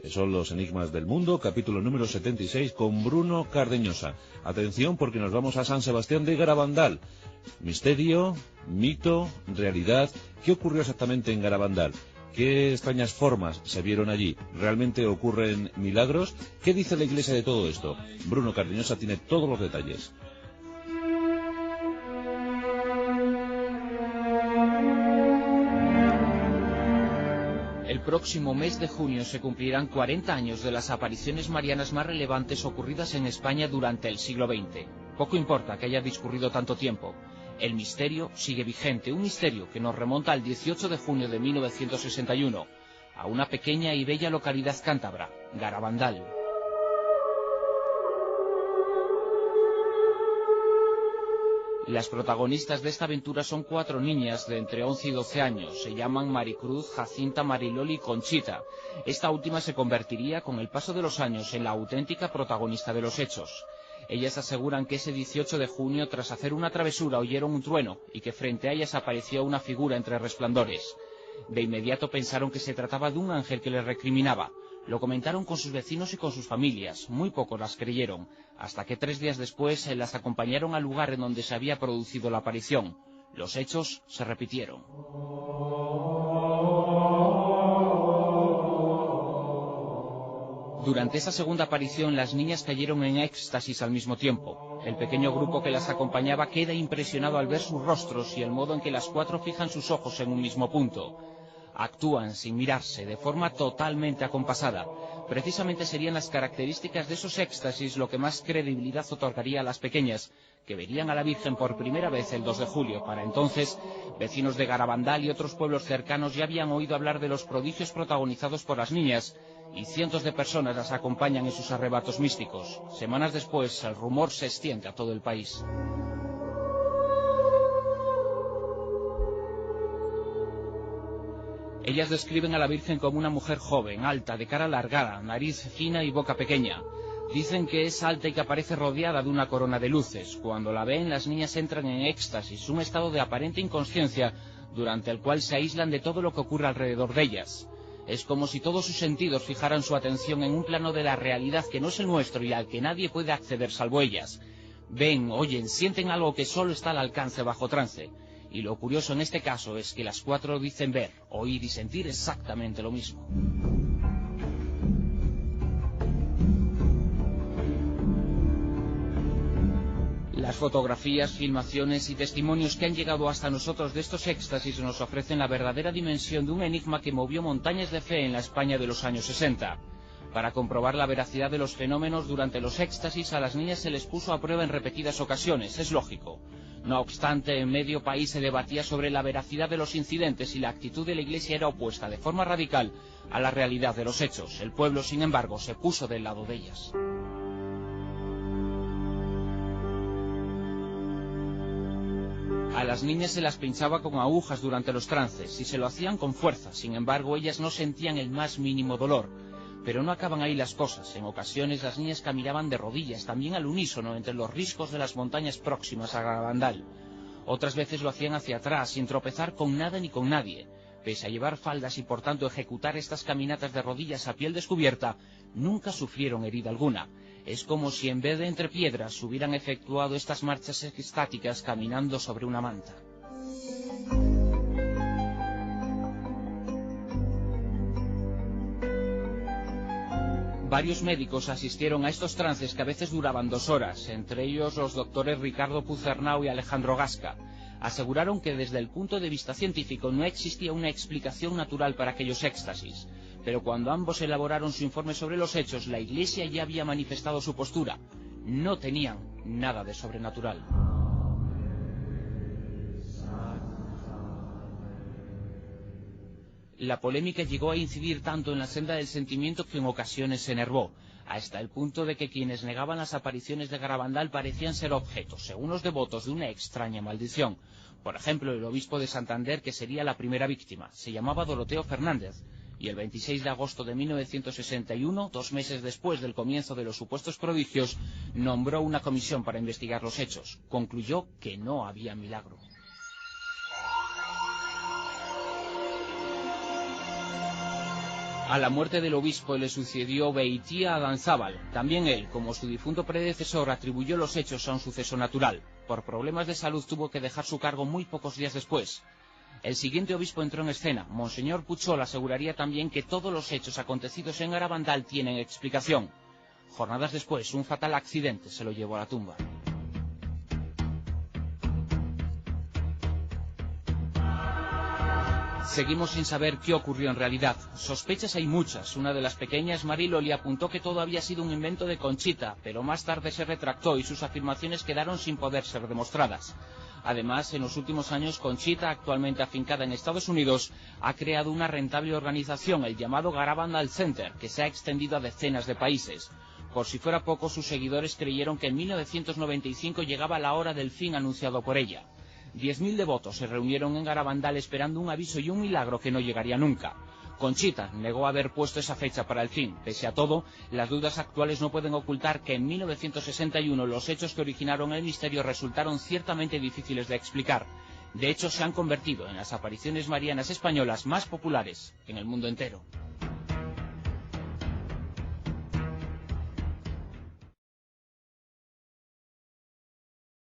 Son los Enigmas del Mundo, capítulo número 76, con Bruno Cardeñosa. Atención, porque nos vamos a San Sebastián de Garabandal. Misterio, mito, realidad. ¿Qué ocurrió exactamente en Garabandal? ¿Qué extrañas formas se vieron allí? ¿Realmente ocurren milagros? ¿Qué dice la Iglesia de todo esto? Bruno Cardeñosa tiene todos los detalles. El próximo mes de junio se cumplirán 40 años de las apariciones marianas más relevantes ocurridas en España durante el siglo XX. Poco importa que haya discurrido tanto tiempo. El misterio sigue vigente, un misterio que nos remonta al 18 de junio de 1961, a una pequeña y bella localidad cántabra, Garabandal. Las protagonistas de esta aventura son 4 niñas de entre 11 y 12 años. Se llaman Maricruz, Jacinta, Mariloli y Conchita. Esta última se convertiría con el paso de los años en la auténtica protagonista de los hechos. Ellas aseguran que ese 18 de junio, tras hacer una travesura, oyeron un trueno y que frente a ellas apareció una figura entre resplandores. De inmediato pensaron que se trataba de un ángel que les recriminaba. Lo comentaron con sus vecinos y con sus familias. Muy pocos las creyeron, hasta que 3 días después las acompañaron al lugar en donde se había producido la aparición. Los hechos se repitieron. Durante esa segunda aparición, las niñas cayeron en éxtasis al mismo tiempo. El pequeño grupo que las acompañaba queda impresionado al ver sus rostros y el modo en que las 4 fijan sus ojos en un mismo punto. Actúan sin mirarse, de forma totalmente acompasada. Precisamente serían las características de esos éxtasis lo que más credibilidad otorgaría a las pequeñas, que verían a la Virgen por primera vez el 2 de julio. Para entonces, vecinos de Garabandal y otros pueblos cercanos ya habían oído hablar de los prodigios protagonizados por las niñas, y cientos de personas las acompañan en sus arrebatos místicos. Semanas después, el rumor se extiende a todo el país. Ellas describen a la Virgen como una mujer joven, alta, de cara alargada, nariz fina y boca pequeña. Dicen que es alta y que aparece rodeada de una corona de luces. Cuando la ven, las niñas entran en éxtasis, un estado de aparente inconsciencia durante el cual se aíslan de todo lo que ocurre alrededor de ellas. Es como si todos sus sentidos fijaran su atención en un plano de la realidad que no es el nuestro y al que nadie puede acceder salvo ellas. Ven, oyen, sienten algo que solo está al alcance bajo trance. Y lo curioso en este caso es que las 4 dicen ver, oír y sentir exactamente lo mismo. Las fotografías, filmaciones y testimonios que han llegado hasta nosotros de estos éxtasis nos ofrecen la verdadera dimensión de un enigma que movió montañas de fe en la España de los años 60. Para comprobar la veracidad de los fenómenos durante los éxtasis, a las niñas se les puso a prueba en repetidas ocasiones, es lógico. No obstante, en medio país se debatía sobre la veracidad de los incidentes y la actitud de la Iglesia era opuesta de forma radical a la realidad de los hechos. El pueblo, sin embargo, se puso del lado de ellas. A las niñas se las pinchaba con agujas durante los trances y se lo hacían con fuerza. Sin embargo, ellas no sentían el más mínimo dolor. Pero no acaban ahí las cosas. En ocasiones las niñas caminaban de rodillas, también al unísono, entre los riscos de las montañas próximas a Garabandal. Otras veces lo hacían hacia atrás, sin tropezar con nada ni con nadie. Pese a llevar faldas y por tanto ejecutar estas caminatas de rodillas a piel descubierta, nunca sufrieron herida alguna. Es como si en vez de entre piedras hubieran efectuado estas marchas estáticas caminando sobre una manta. Varios médicos asistieron a estos trances que a veces duraban 2 horas, entre ellos los doctores Ricardo Puzernau y Alejandro Gasca. Aseguraron que desde el punto de vista científico no existía una explicación natural para aquellos éxtasis, pero cuando ambos elaboraron su informe sobre los hechos, la Iglesia ya había manifestado su postura. No tenían nada de sobrenatural. La polémica llegó a incidir tanto en la senda del sentimiento que en ocasiones se enervó, hasta el punto de que quienes negaban las apariciones de Garabandal parecían ser objetos, según los devotos, de una extraña maldición. Por ejemplo, el obispo de Santander, que sería la primera víctima, se llamaba Doroteo Fernández, y el 26 de agosto de 1961, 2 meses después del comienzo de los supuestos prodigios, nombró una comisión para investigar los hechos. Concluyó que no había milagro. A la muerte del obispo le sucedió Beitia Adanzábal. También él, como su difunto predecesor, atribuyó los hechos a un suceso natural. Por problemas de salud tuvo que dejar su cargo muy pocos días después. El siguiente obispo entró en escena. Monseñor Puchol aseguraría también que todos los hechos acontecidos en Garabandal tienen explicación. Jornadas después, un fatal accidente se lo llevó a la tumba. Seguimos sin saber qué ocurrió en realidad. Sospechas hay muchas. Una de las pequeñas, Mariloli, apuntó que todo había sido un invento de Conchita, pero más tarde se retractó y sus afirmaciones quedaron sin poder ser demostradas. Además, en los últimos años, Conchita, actualmente afincada en Estados Unidos, ha creado una rentable organización, el llamado Garabandal Center, que se ha extendido a decenas de países. Por si fuera poco, sus seguidores creyeron que en 1995 llegaba la hora del fin anunciado por ella. 10.000 devotos se reunieron en Garabandal esperando un aviso y un milagro que no llegaría nunca. Conchita negó haber puesto esa fecha para el fin. Pese a todo, las dudas actuales no pueden ocultar que en 1961 los hechos que originaron el misterio resultaron ciertamente difíciles de explicar. De hecho, se han convertido en las apariciones marianas españolas más populares en el mundo entero.